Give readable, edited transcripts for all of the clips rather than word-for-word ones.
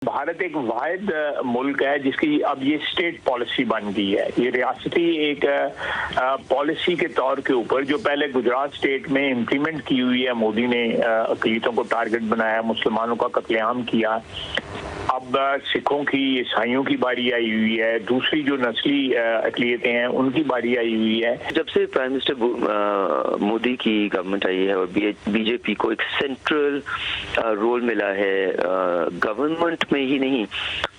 भारत एक वाहिद मुल्क है जिसकी अब ये स्टेट पॉलिसी बन गई है। ये रियासती एक पॉलिसी के तौर के ऊपर जो पहले गुजरात स्टेट में इम्प्लीमेंट की हुई है, मोदी ने अक़लियतों को टारगेट बनाया, मुसलमानों का कत्लेआम किया। अब सिखों की, ईसाइयों की बारी आई हुई है, दूसरी जो नस्ली अक़लियतें हैं उनकी बारी आई हुई है। जब से प्राइम मिनिस्टर मोदी की गवर्नमेंट आई है और बीजेपी को एक सेंट्रल रोल मिला है गवर्नमेंट में ही नहीं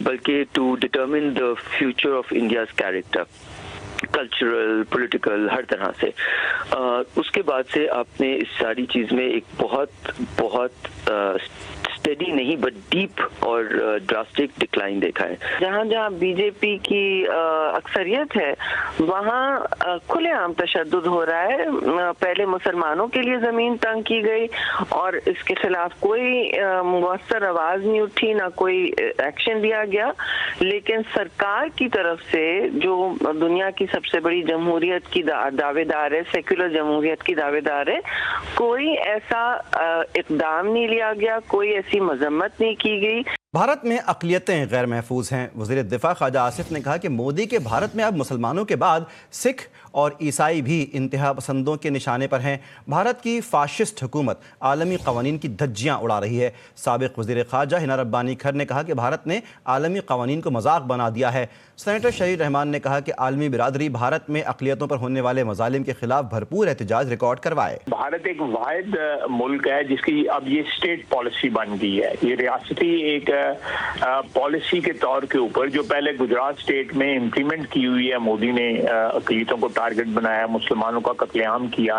बल्कि to determine the future of India's character, cultural, political, हर तरह से, उसके बाद से आपने इस सारी चीज में एक बहुत स्टेडी नहीं बट डीप और ड्रास्टिक डिक्लाइन देखा है। जहाँ जहाँ बीजेपी की अक्सरियत है वहाँ खुलेआम तशद्दुद हो रहा है। पहले मुसलमानों के लिए जमीन तंग की गई और इसके खिलाफ कोई मुअस्सर आवाज नहीं उठी, ना कोई एक्शन लिया गया। लेकिन सरकार की तरफ से जो दुनिया की सबसे बड़ी जमहूरियत की दावेदार है, सेक्युलर जमहूरियत की दावेदार है, कोई ऐसा इक़दाम नहीं लिया गया, कोई ऐसी मजम्मत नहीं की गई। भारत में अक़लियतें गैर महफूज हैं। वज़ीर दिफ़ा ख्वाजा आसिफ ने कहा कि मोदी के भारत में अब मुसलमानों के बाद सिख और ईसाई भी इंतहा पसंदों के निशाने पर हैं। भारत की फ़ाशिस्ट हुकूमत आलमी क़वानीन की धज्जियाँ उड़ा रही है। साबिक़ वज़ीर ख़ारजा हिना रब्बानी खर ने कहा कि भारत ने आलमी क़वानीन को मजाक बना दिया है। सेनेटर शहीद रहमान ने कहा कि आलमी बिरादरी भारत में अक़लियतों पर होने वाले मज़ालिम के ख़िलाफ़ भरपूर एहतजाज रिकॉर्ड करवाए। भारत एक वाहिद मुल्क है जिसकी अब ये स्टेट पॉलिसी बन गई है। ये रियासती एक पॉलिसी के तौर के ऊपर जो पहले गुजरात स्टेट में इम्प्लीमेंट की हुई है, मोदी ने अक़लियतों को टारगेट बनाया, मुसलमानों का कत्लेआम किया।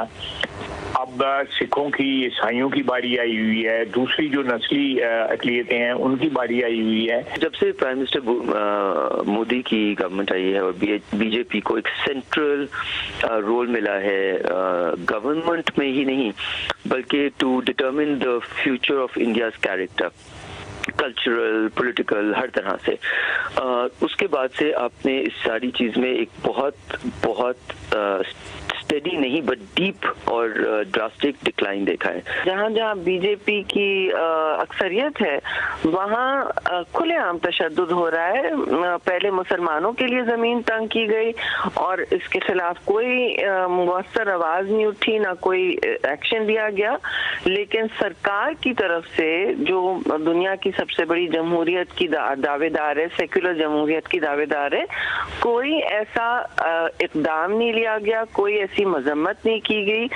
अब सिखों की, ईसाइयों की बारी आई हुई है, दूसरी जो नस्ली अक़लियतें हैं उनकी बारी आई हुई है। जब से प्राइम मिनिस्टर मोदी की गवर्नमेंट आई है और बीजेपी को एक सेंट्रल रोल मिला है गवर्नमेंट में ही नहीं बल्कि to determine the future of India's character, cultural, political, हर तरह से, उसके बाद से आपने इस सारी चीज में एक बहुत स्टेडी नहीं बट डीप और ड्रास्टिक डिक्लाइन देखा है। जहाँ जहाँ बीजेपी की अक्सरियत है वहाँ खुलेआम तशद्दुद हो रहा है। पहले मुसलमानों के लिए जमीन तंग की गई और इसके खिलाफ कोई मुअस्सर आवाज नहीं उठी, ना कोई एक्शन लिया गया। लेकिन सरकार की तरफ से जो दुनिया की सबसे बड़ी जमहूरियत की दावेदार है, सेक्युलर जमहूरियत की दावेदार है, कोई ऐसा इक़दाम नहीं लिया गया, कोई ऐसी मजम्मत नहीं की गई।